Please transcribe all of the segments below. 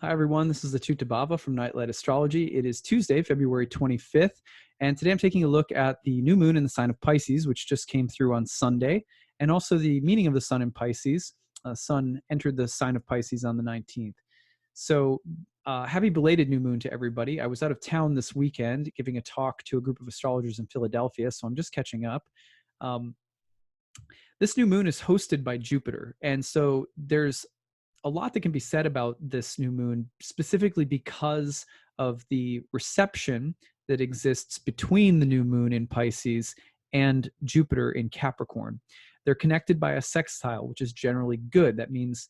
Hi, everyone. This is acyuta-bhava from Nightlight Astrology. It is Tuesday, February 25th, and today I'm taking a look at the new moon in the sign of Pisces, which just came through on Sunday, and also the meaning of the sun in Pisces. Sun entered the sign of Pisces on the 19th. So happy belated new moon to everybody. I was out of town this weekend giving a talk to a group of astrologers in Philadelphia, so I'm just catching up. Um, this new moon is hosted by Jupiter, and so there's a lot that can be said about this new moon, specifically because of the reception that exists between the new moon in Pisces and Jupiter in Capricorn. They're connected by a sextile, which is generally good. That means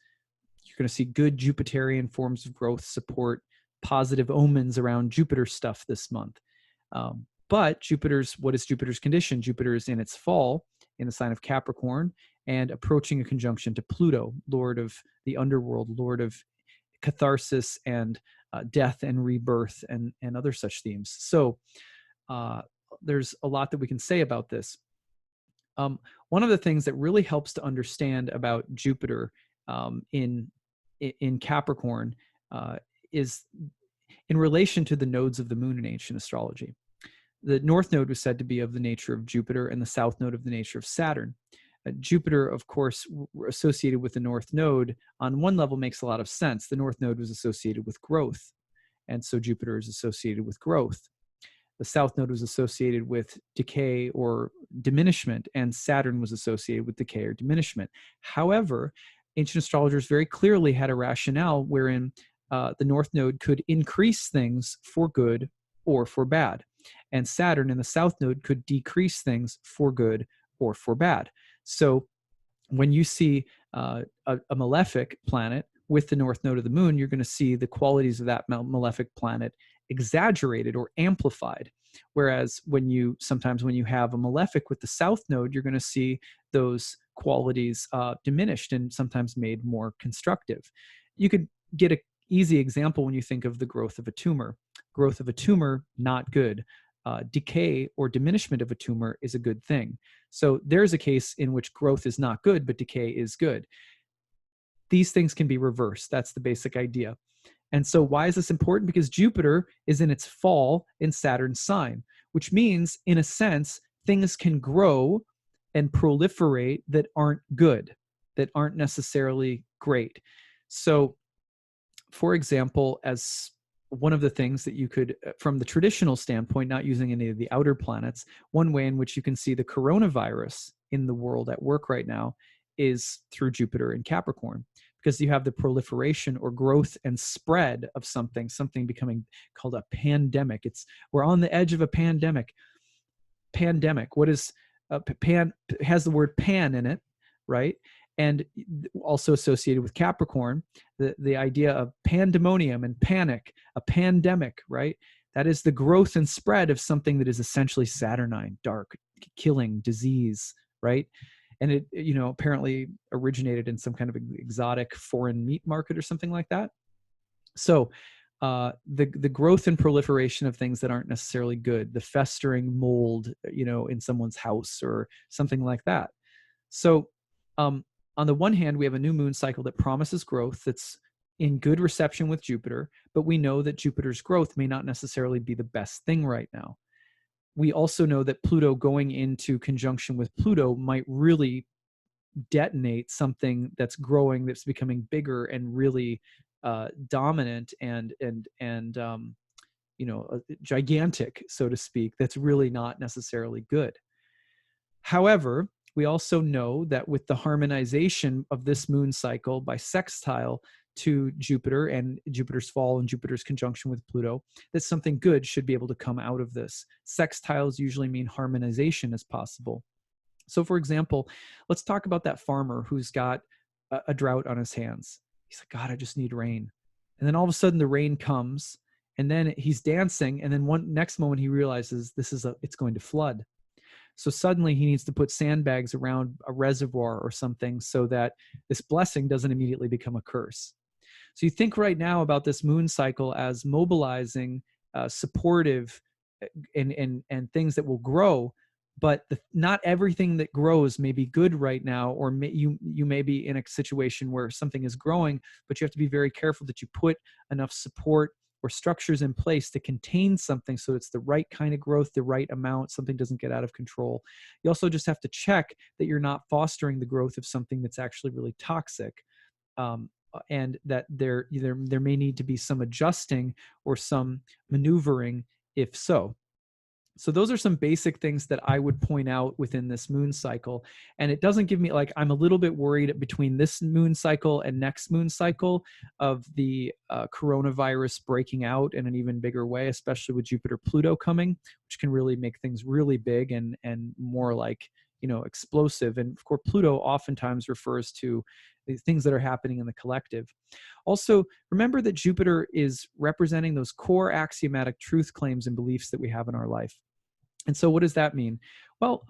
you're going to see good Jupiterian forms of growth support, positive omens around Jupiter stuff this month. But what is Jupiter's condition? Jupiter is in its fall in the sign of Capricorn and approaching a conjunction to Pluto, lord of the underworld, lord of catharsis and death and rebirth and other such themes. So there's a lot that we can say about this. One of the things that really helps to understand about Jupiter in Capricorn is in relation to the nodes of the moon in ancient astrology. The north node was said to be of the nature of Jupiter and the south node of the nature of Saturn. Jupiter, of course, associated with the north node, on one level makes a lot of sense. The north node was associated with growth, and so Jupiter is associated with growth. The south node was associated with decay or diminishment, and Saturn was associated with decay or diminishment. However, ancient astrologers very clearly had a rationale wherein the north node could increase things for good or for bad, and Saturn in the south node could decrease things for good or for bad. So when you see a malefic planet with the north node of the moon, you're going to see the qualities of that malefic planet exaggerated or amplified. Whereas sometimes when you have a malefic with the south node, you're going to see those qualities diminished and sometimes made more constructive. You could get an easy example when you think of the growth of a tumor. Growth of a tumor, not good. Decay or diminishment of a tumor is a good thing. So there's a case in which growth is not good, but decay is good. These things can be reversed. That's the basic idea. And so why is this important? Because Jupiter is in its fall in Saturn's sign, which means, in a sense, things can grow and proliferate that aren't good, that aren't necessarily great. So, for example, as one of the things that you could, from the traditional standpoint, not using any of the outer planets, one way in which you can see the coronavirus in the world at work right now is through Jupiter in Capricorn, because you have the proliferation or growth and spread of something becoming called a pandemic. We're on the edge of a pandemic. Pandemic. What is pan? Has the word pan in it, right? And also associated with Capricorn, the idea of pandemonium and panic, a pandemic, right? That is the growth and spread of something that is essentially saturnine, dark, killing, disease, right? And it, apparently originated in some kind of exotic foreign meat market or something like that. So the growth and proliferation of things that aren't necessarily good, the festering mold, in someone's house or something like that. So on the one hand, we have a new moon cycle that promises growth that's in good reception with Jupiter, but we know that Jupiter's growth may not necessarily be the best thing right now. We also know that Pluto going into conjunction with Pluto might really detonate something that's growing, that's becoming bigger and really dominant and gigantic, so to speak, that's really not necessarily good. However, we also know that with the harmonization of this moon cycle by sextile to Jupiter and Jupiter's fall and Jupiter's conjunction with Pluto, that something good should be able to come out of this. Sextiles usually mean harmonization is possible. So for example, let's talk about that farmer who's got a drought on his hands. He's like, God, I just need rain. And then all of a sudden the rain comes and then he's dancing. And then next moment he realizes it's going to flood. So suddenly he needs to put sandbags around a reservoir or something so that this blessing doesn't immediately become a curse. So you think right now about this moon cycle as mobilizing, supportive, and things that will grow, but not everything that grows may be good right now, or you may be in a situation where something is growing, but you have to be very careful that you put enough support or structures in place to contain something so it's the right kind of growth, the right amount, something doesn't get out of control. You also just have to check that you're not fostering the growth of something that's actually really toxic. And that there may need to be some adjusting or some maneuvering if so. So those are some basic things that I would point out within this moon cycle. And it doesn't give me, like, I'm a little bit worried between this moon cycle and next moon cycle of the coronavirus breaking out in an even bigger way, especially with Jupiter Pluto coming, which can really make things really big and more like, explosive. And of course, Pluto oftentimes refers to the things that are happening in the collective. Also, remember that Jupiter is representing those core axiomatic truth claims and beliefs that we have in our life. And so what does that mean? Well,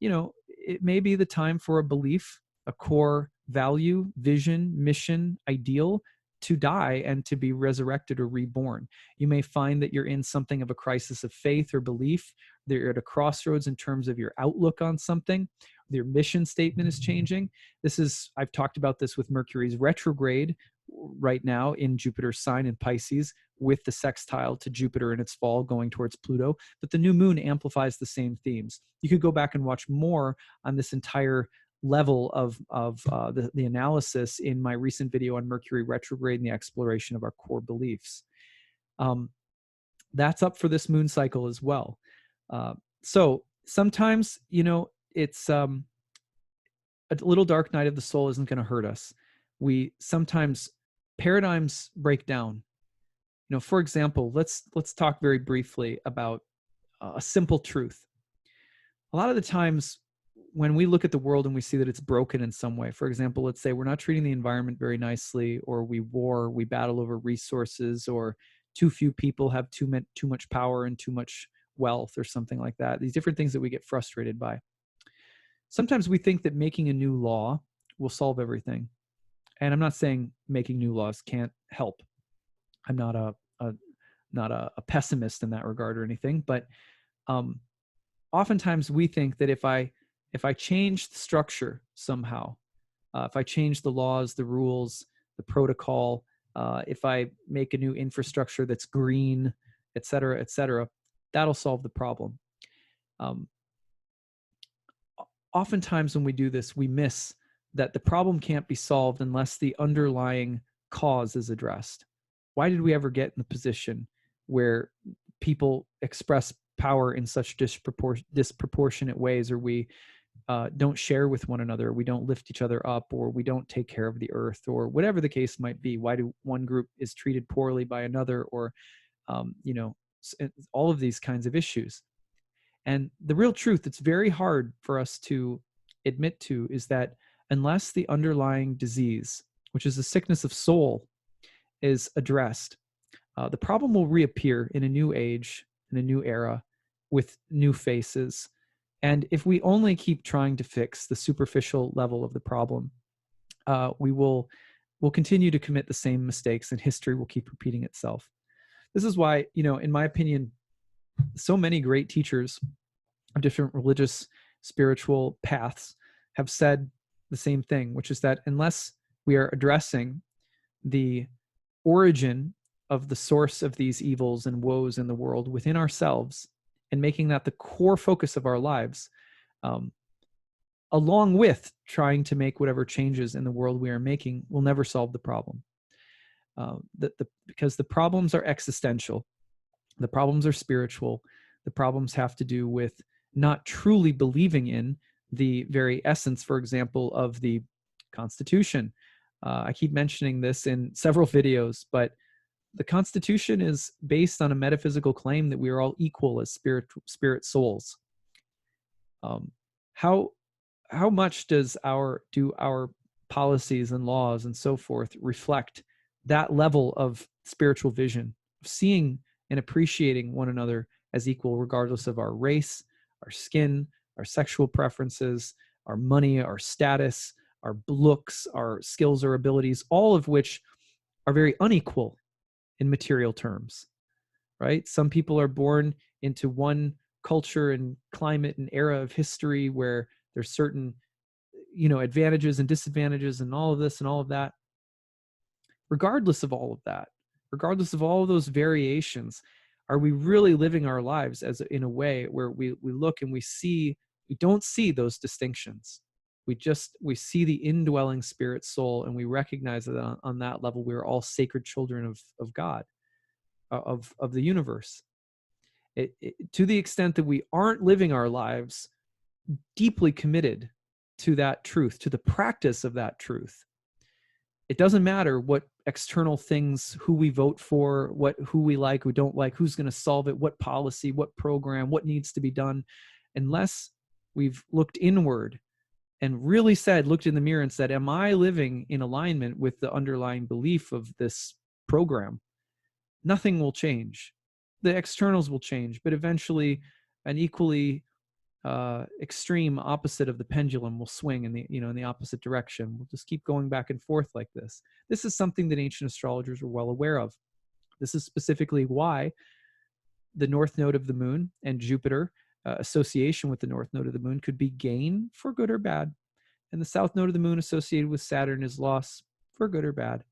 it may be the time for a belief, a core value, vision, mission, ideal to die and to be resurrected or reborn. You may find that you're in something of a crisis of faith or belief, that you're at a crossroads in terms of your outlook on something. Your mission statement is changing. I've talked about this with Mercury's retrograde right now in Jupiter's sign in Pisces, with the sextile to Jupiter in its fall going towards Pluto. But the new moon amplifies the same themes. You could go back and watch more on this entire level of the analysis in my recent video on Mercury retrograde and the exploration of our core beliefs. That's up for this moon cycle as well. So sometimes, it's a little dark night of the soul isn't going to hurt us. Sometimes paradigms break down. For example, let's talk very briefly about a simple truth. A lot of the times when we look at the world and we see that it's broken in some way, for example, let's say we're not treating the environment very nicely, or we battle over resources, or too few people have too much power and too much wealth, or something like that. These different things that we get frustrated by. Sometimes we think that making a new law will solve everything. And I'm not saying making new laws can't help. I'm not a pessimist in that regard or anything, but oftentimes we think that if I change the structure somehow, if I change the laws, the rules, the protocol, if I make a new infrastructure that's green, et cetera, that'll solve the problem. Oftentimes when we do this, we miss that the problem can't be solved unless the underlying cause is addressed. Why did we ever get in the position where people express power in such disproportionate ways, or we don't share with one another, we don't lift each other up, or we don't take care of the earth, or whatever the case might be? Why do one group is treated poorly by another, or all of these kinds of issues? And the real truth, it's very hard for us to admit to, is that unless the underlying disease, which is the sickness of soul, is addressed, the problem will reappear in a new age, in a new era, with new faces. And if we only keep trying to fix the superficial level of the problem, we'll continue to commit the same mistakes, and history will keep repeating itself. This is why, in my opinion, so many great teachers of different religious, spiritual paths have said the same thing, which is that unless we are addressing the origin of the source of these evils and woes in the world within ourselves, and making that the core focus of our lives, along with trying to make whatever changes in the world we are making, will never solve the problem. Because the problems are existential, the problems are spiritual, the problems have to do with not truly believing in the very essence, for example, of the Constitution. I keep mentioning this in several videos, but the Constitution is based on a metaphysical claim that we are all equal as spirit souls. How much do our policies and laws and so forth reflect that level of spiritual vision, of seeing and appreciating one another as equal, regardless of our race, our skin, our sexual preferences, our money, our status, our looks, our skills or abilities, all of which are very unequal in material terms, right? Some people are born into one culture and climate and era of history where there's certain, advantages and disadvantages and all of this and all of that. Regardless of all of that, regardless of all of those variations, are we really living our lives in a way where we look and we don't see those distinctions? We see the indwelling spirit soul, and we recognize that on that level, we are all sacred children of God, of the universe. To the extent that we aren't living our lives deeply committed to that truth, to the practice of that truth, it doesn't matter what external things, who we vote for, who we like, who don't like, who's going to solve it, what policy, what program, what needs to be done, unless we've looked inward and really looked in the mirror and said, am I living in alignment with the underlying belief of this program? Nothing will change. The externals will change, but eventually an equally extreme opposite of the pendulum will swing in the opposite direction. We'll just keep going back and forth like this. This is something that ancient astrologers were well aware of. This is specifically why the north node of the moon and Jupiter association with the north node of the moon could be gain for good or bad, and the south node of the moon associated with Saturn is loss for good or bad.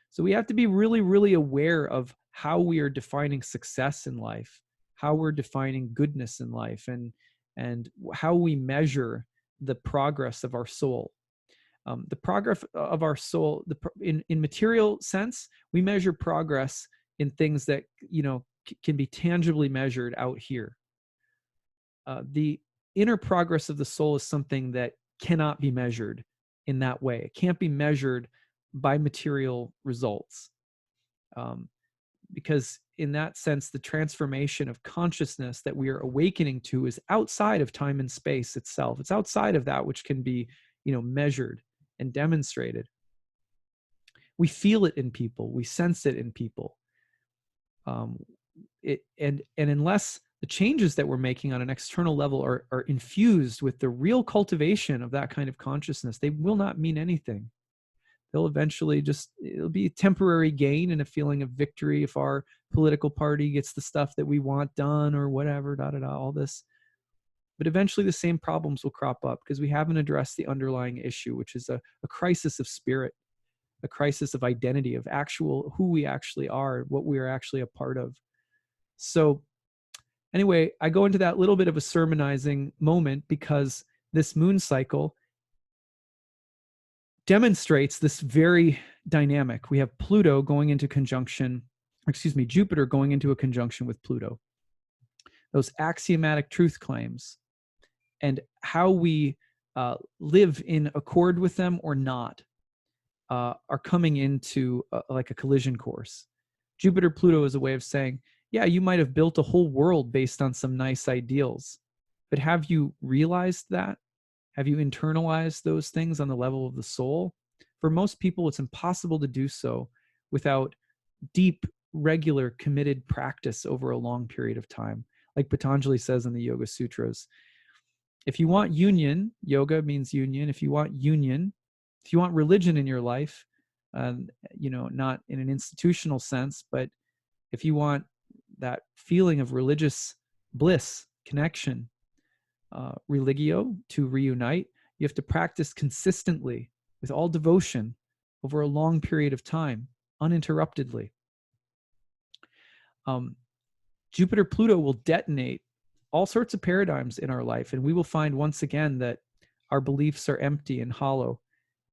So we have to be really, really aware of how we are defining success in life, how we're defining goodness in life, and how we measure the progress of our soul. The progress of our soul, in material sense, we measure progress in things that can be tangibly measured out here. The inner progress of the soul is something that cannot be measured in that way. It can't be measured by material results. Because in that sense, the transformation of consciousness that we are awakening to is outside of time and space itself. It's outside of that which can be, measured and demonstrated. We feel it in people. We sense it in people. And unless the changes that we're making on an external level are infused with the real cultivation of that kind of consciousness, they will not mean anything. They'll eventually it'll be a temporary gain and a feeling of victory if our political party gets the stuff that we want done or whatever, all this. But eventually the same problems will crop up because we haven't addressed the underlying issue, which is a crisis of spirit, a crisis of identity, of who we actually are, what we are actually a part of. So anyway, I go into that little bit of a sermonizing moment because this moon cycle demonstrates this very dynamic. We have Jupiter going into a conjunction with Pluto. Those axiomatic truth claims and how we live in accord with them or not are coming into like a collision course. Jupiter-Pluto is a way of saying, yeah, you might have built a whole world based on some nice ideals, but have you realized that? Have you internalized those things on the level of the soul? For most people, it's impossible to do so without deep, regular, committed practice over a long period of time. Like Patanjali says in the Yoga Sutras, if you want union, yoga means union. If you want religion in your life, not in an institutional sense, but if you want that feeling of religious bliss, connection, religio, to reunite, you have to practice consistently with all devotion over a long period of time, uninterruptedly. Jupiter-Pluto will detonate all sorts of paradigms in our life, and we will find once again that our beliefs are empty and hollow.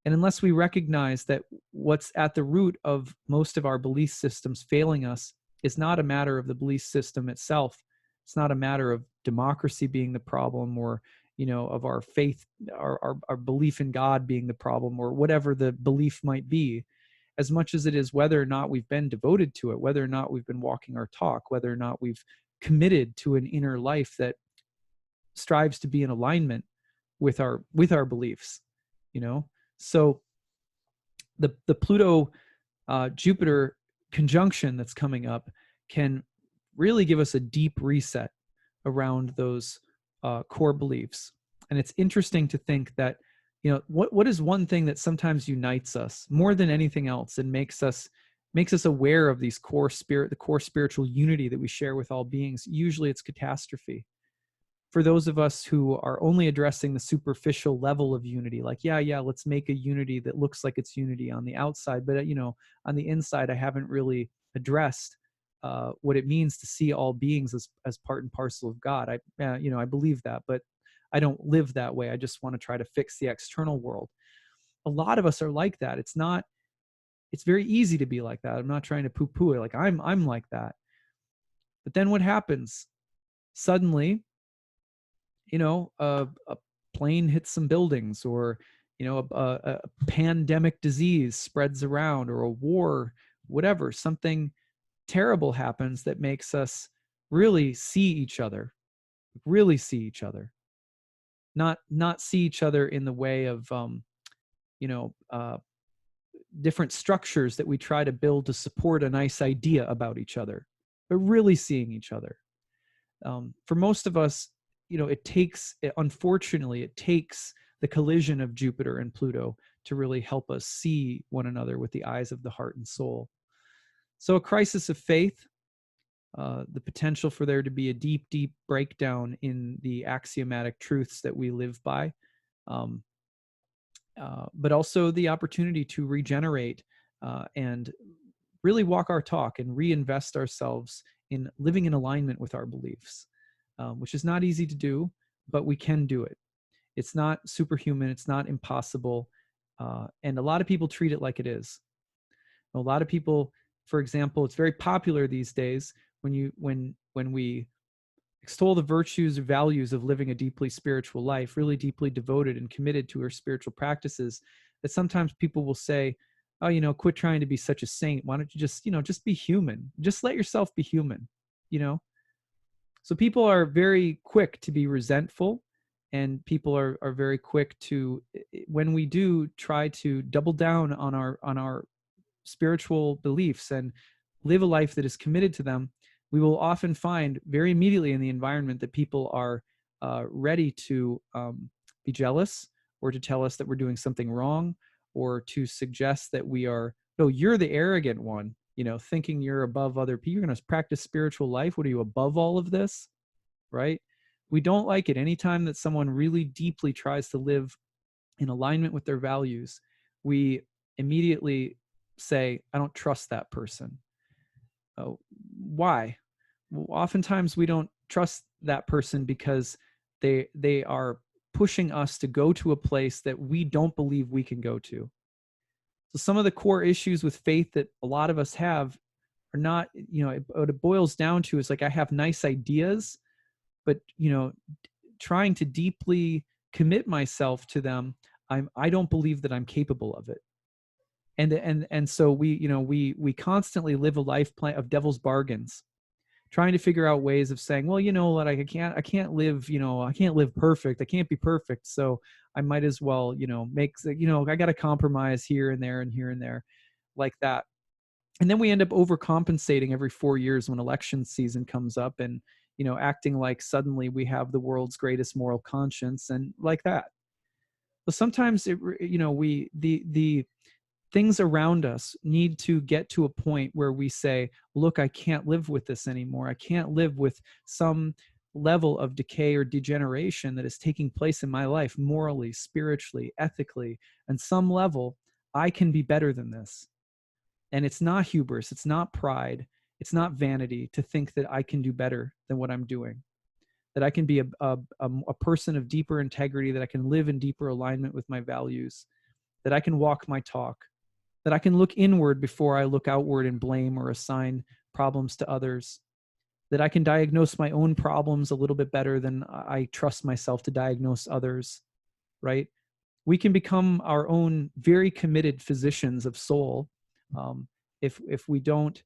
And unless we recognize that what's at the root of most of our belief systems failing us is not a matter of the belief system itself, it's not a matter of democracy being the problem, or of our faith, our belief in God being the problem, or whatever the belief might be, as much as it is whether or not we've been devoted to it, whether or not we've been walking our talk, whether or not we've committed to an inner life that strives to be in alignment with our beliefs. So the Pluto Jupiter conjunction that's coming up can really give us a deep reset around those core beliefs. And it's interesting to think that, what is one thing that sometimes unites us more than anything else and makes us makes us aware of these the core spiritual unity that we share with all beings. Usually it's catastrophe. For those of us who are only addressing the superficial level of unity, like, yeah, let's make a unity that looks like it's unity on the outside, but on the inside, I haven't really addressed what it means to see all beings as part and parcel of God. I believe that, but I don't live that way. I just want to try to fix the external world. A lot of us are like that. It's very easy to be like that. I'm not trying to poo-poo it. Like I'm like that. But then what happens? Suddenly, a plane hits some buildings, or a pandemic disease spreads around, or a war, whatever, something terrible happens that makes us really see each other, not see each other in the way of you know uh, different structures that we try to build to support a nice idea about each other, but really seeing each other. For most of us, unfortunately, it takes the collision of Jupiter and Pluto to really help us see one another with the eyes of the heart and soul. So a crisis of faith, the potential for there to be a deep, deep breakdown in the axiomatic truths that we live by, um, but also the opportunity to regenerate and really walk our talk and reinvest ourselves in living in alignment with our beliefs, which is not easy to do, but we can do it. It's not superhuman. It's not impossible. And a lot of people treat it like it is. A lot of people, for example, it's very popular these days when we extol the virtues or values of living a deeply spiritual life, really deeply devoted and committed to our spiritual practices, that sometimes people will say, oh, quit trying to be such a saint. Why don't you just be human? Just let yourself be human, you know? So people are very quick to be resentful, and people are very quick to, when we do try to double down on our spiritual beliefs and live a life that is committed to them, we will often find very immediately in the environment that people are ready to be jealous, or to tell us that we're doing something wrong, or to suggest that we are, no, you're the arrogant one, thinking you're above other people. You're going to practice spiritual life. What are you, above all of this? Right? We don't like it. Anytime that someone really deeply tries to live in alignment with their values, we immediately say, I don't trust that person. Why? Well, oftentimes we don't trust that person because they are pushing us to go to a place that we don't believe we can go to. So some of the core issues with faith that a lot of us have are not, what it boils down to is like, I have nice ideas, but trying to deeply commit myself to them, I don't believe that I'm capable of it. And so we constantly live a life plan of devil's bargains, trying to figure out ways of saying, well, what, I can't live perfect. I can't be perfect. So I might as well, I got to compromise here and there and here and there, like that. And then we end up overcompensating every 4 years when election season comes up, and, acting like suddenly we have the world's greatest moral conscience, and like that. But sometimes the things around us need to get to a point where we say, look, I can't live with this anymore. I can't live with some level of decay or degeneration that is taking place in my life, morally, spiritually, ethically, and some level. I can be better than this. And it's not hubris, it's not pride, it's not vanity to think that I can do better than what I'm doing, that I can be a person of deeper integrity, that I can live in deeper alignment with my values, that I can walk my talk, that I can look inward before I look outward and blame or assign problems to others, that I can diagnose my own problems a little bit better than I trust myself to diagnose others, right? We can become our own very committed physicians of soul if we don't,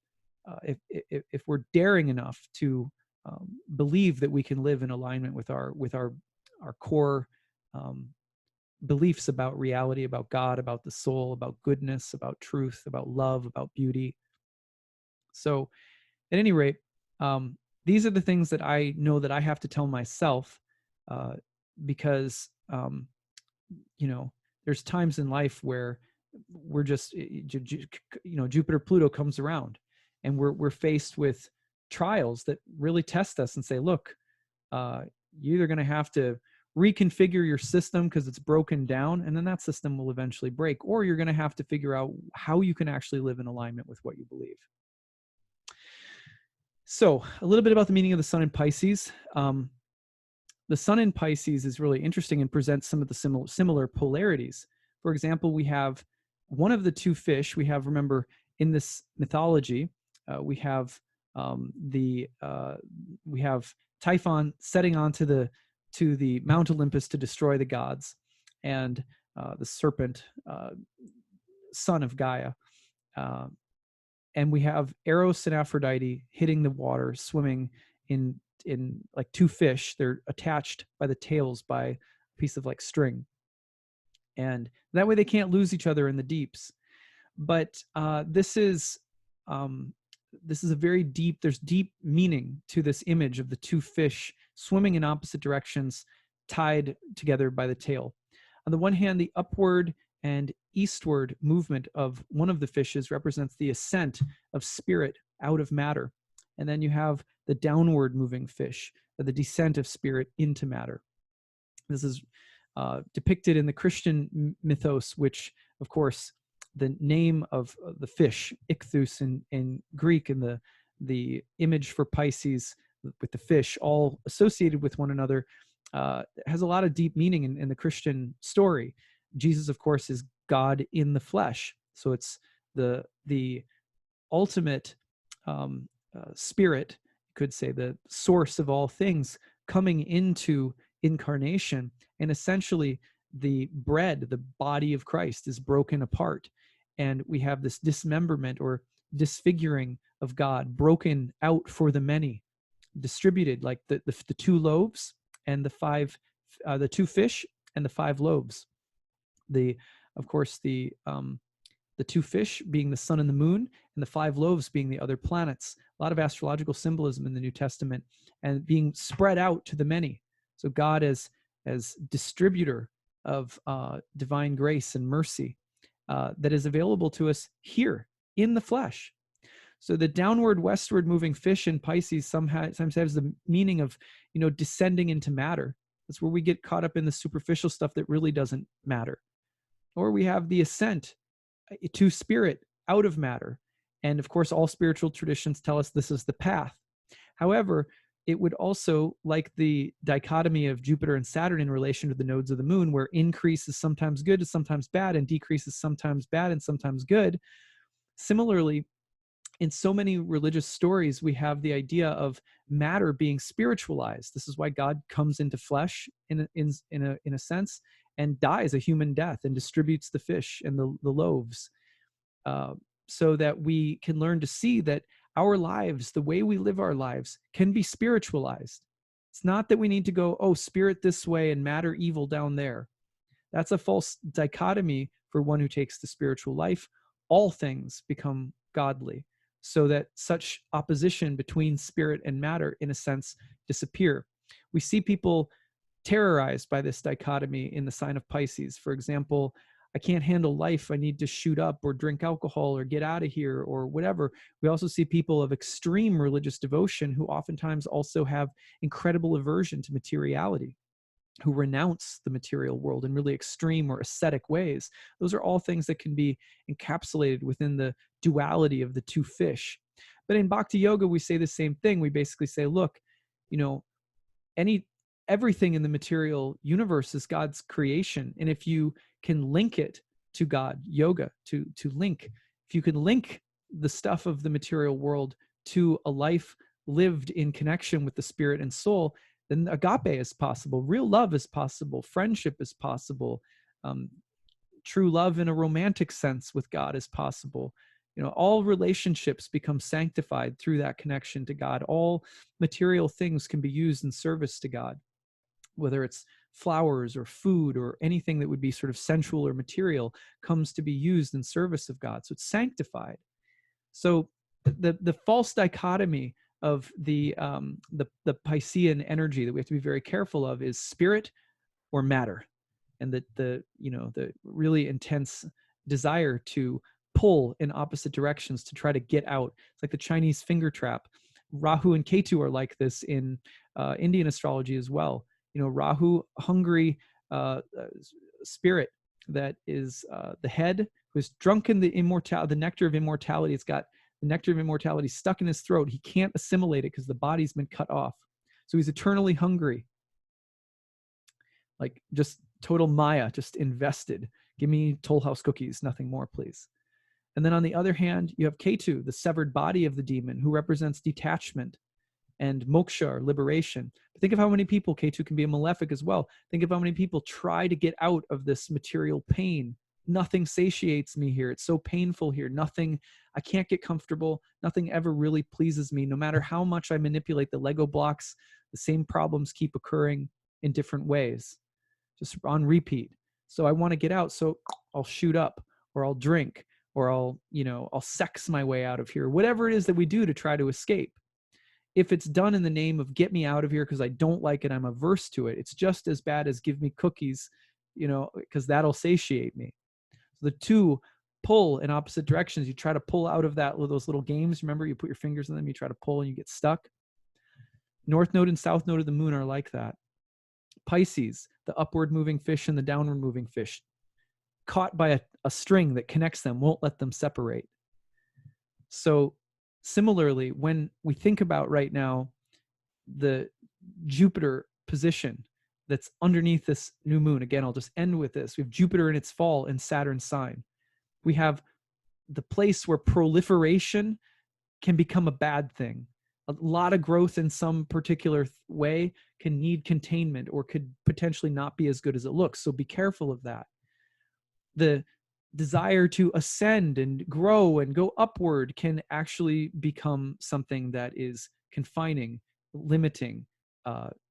if we're daring enough to believe that we can live in alignment with our core beliefs about reality, about God, about the soul, about goodness, about truth, about love, about beauty. So at any rate, these are the things that I know that I have to tell myself, because there's times in life where we're just, Jupiter, Pluto comes around, and we're faced with trials that really test us and say, look, you're either going to have to reconfigure your system because it's broken down, and then that system will eventually break, or you're going to have to figure out how you can actually live in alignment with what you believe. So a little bit about the meaning of the sun in Pisces. The sun in Pisces is really interesting and presents some of the similar polarities. For example, we have one of the two fish. We have, remember, in this mythology, we have Typhon setting onto the Mount Olympus to destroy the gods, and the serpent, son of Gaia. And we have Eros and Aphrodite hitting the water, swimming in like two fish. They're attached by the tails by a piece of like string, and that way they can't lose each other in the deeps. But this is a very deep, there's deep meaning to this image of the two fish swimming in opposite directions, tied together by the tail. On the one hand, the upward and eastward movement of one of the fishes represents the ascent of spirit out of matter. And then you have the downward moving fish, the descent of spirit into matter. This is depicted in the Christian mythos, which, of course, the name of the fish, ichthus in Greek, and the image for Pisces with the fish, all associated with one another, has a lot of deep meaning in the Christian story. Jesus, of course, is God in the flesh. So it's the ultimate spirit, you could say, the source of all things, coming into incarnation. And essentially, the bread, the body of Christ, is broken apart. And we have this dismemberment or disfiguring of God, broken out for the many, distributed like the two loaves and the two fish and the 5 loaves. Of course, the two fish being the sun and the moon, and the 5 loaves being the other planets. A lot of astrological symbolism in the New Testament, and being spread out to the many. So God as distributor of divine grace and mercy that is available to us here in the flesh. So the downward, westward moving fish in Pisces sometimes has the meaning of, descending into matter. That's where we get caught up in the superficial stuff that really doesn't matter. Or we have the ascent to spirit out of matter. And of course, all spiritual traditions tell us this is the path. However, it would also, like the dichotomy of Jupiter and Saturn in relation to the nodes of the moon, where increase is sometimes good, is sometimes bad, and decrease is sometimes bad and sometimes good. Similarly, in so many religious stories, we have the idea of matter being spiritualized. This is why God comes into flesh in a sense, and dies a human death and distributes the fish and the loaves, so that we can learn to see that our lives, the way we live our lives, can be spiritualized. It's not that we need to go, oh, spirit this way and matter evil down there. That's a false dichotomy for one who takes the spiritual life. All things become godly, so that such opposition between spirit and matter, in a sense, disappear. We see people terrorized by this dichotomy in the sign of Pisces. For example, I can't handle life, I need to shoot up or drink alcohol or get out of here or whatever. We also see people of extreme religious devotion who oftentimes also have incredible aversion to materiality, who renounce the material world in really extreme or ascetic ways. Those are all things that can be encapsulated within the duality of the two fish. But in Bhakti Yoga, we say the same thing. We basically say, look, everything in the material universe is God's creation. And if you can link it to God, yoga, to link, if you can link the stuff of the material world to a life lived in connection with the spirit and soul, then agape is possible. Real love is possible. Friendship is possible. True love in a romantic sense with God is possible. All relationships become sanctified through that connection to God. All material things can be used in service to God, whether it's flowers or food or anything that would be sort of sensual or material comes to be used in service of God. So it's sanctified. So the false dichotomy of the Piscean energy that we have to be very careful of is spirit or matter, and the really intense desire to pull in opposite directions to try to get out. It's like the Chinese finger trap. Rahu and Ketu are like this in Indian astrology as well. You know, Rahu, hungry spirit that is the head, who's drunken the nectar of immortality. It's got the nectar of immortality stuck in his throat. He can't assimilate it because the body's been cut off. So he's eternally hungry. Like just total Maya, just invested. Give me Toll House cookies, nothing more, please. And then on the other hand, you have Ketu, the severed body of the demon, who represents detachment and moksha, or liberation. But think of how many people, Ketu can be a malefic as well. Think of how many people try to get out of this material pain. Nothing satiates me here. It's so painful here. Nothing, I can't get comfortable. Nothing ever really pleases me. No matter how much I manipulate the Lego blocks, the same problems keep occurring in different ways, just on repeat. So I want to get out. So I'll shoot up, or I'll drink, or I'll sex my way out of here. Whatever it is that we do to try to escape. If it's done in the name of get me out of here because I don't like it, I'm averse to it, it's just as bad as give me cookies, because that'll satiate me. So the two pull in opposite directions. You try to pull out of those little games. Remember, you put your fingers in them, you try to pull and you get stuck. North node and south node of the moon are like that. Pisces, the upward moving fish and the downward moving fish, caught by a string that connects them, won't let them separate. So similarly, when we think about right now the Jupiter position that's underneath this new moon, again, I'll just end with this. We have Jupiter in its fall in Saturn's sign. We have the place where proliferation can become a bad thing. A lot of growth in some particular way can need containment or could potentially not be as good as it looks. So be careful of that. The desire to ascend and grow and go upward can actually become something that is confining, limiting,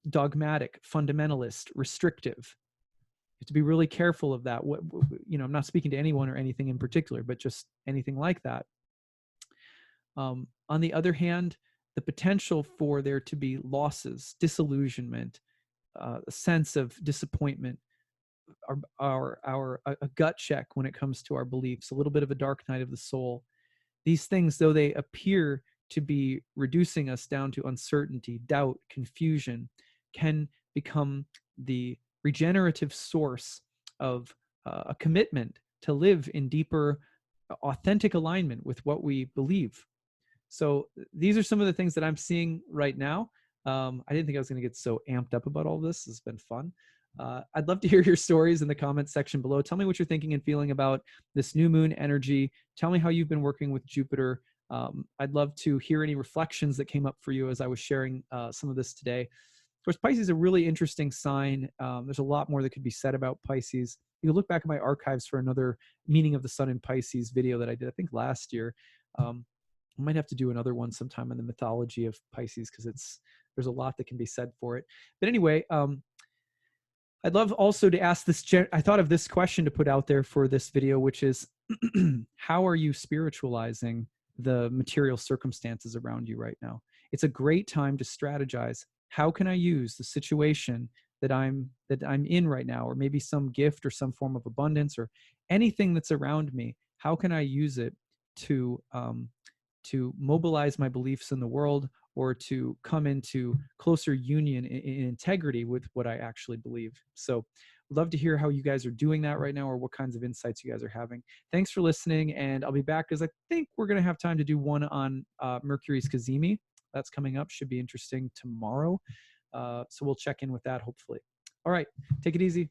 dogmatic, fundamentalist, restrictive. You have to be really careful of that. I'm not speaking to anyone or anything in particular, but just anything like that. On the other hand, the potential for there to be losses, disillusionment, a sense of disappointment, a gut check when it comes to our beliefs, a little bit of a dark night of the soul. These things, though they appear to be reducing us down to uncertainty, doubt, confusion, can become the regenerative source of a commitment to live in deeper, authentic alignment with what we believe. So these are some of the things that I'm seeing right now. I didn't think I was going to get so amped up about all this. It's been fun. I'd love to hear your stories in the comments section below. Tell me what you're thinking and feeling about this new moon energy. Tell me how you've been working with Jupiter. I'd love to hear any reflections that came up for you as I was sharing some of this today. Of course, Pisces is a really interesting sign. There's a lot more that could be said about Pisces. You can look back at my archives for another meaning of the sun in Pisces video that I did, I think last year. I might have to do another one sometime on the mythology of Pisces because there's a lot that can be said for it. But anyway, I'd love also to ask this, I thought of this question to put out there for this video, which is, how are you spiritualizing the material circumstances around you right now? It's a great time to strategize. How can I use the situation that I'm in right now, or maybe some gift or some form of abundance or anything that's around me? How can I use it to mobilize my beliefs in the world, or to come into closer union in integrity with what I actually believe? So I'd love to hear how you guys are doing that right now, or what kinds of insights you guys are having. Thanks for listening, and I'll be back because I think we're going to have time to do one on Mercury's Cazimi. That's coming up. Should be interesting tomorrow. So we'll check in with that, hopefully. All right. Take it easy.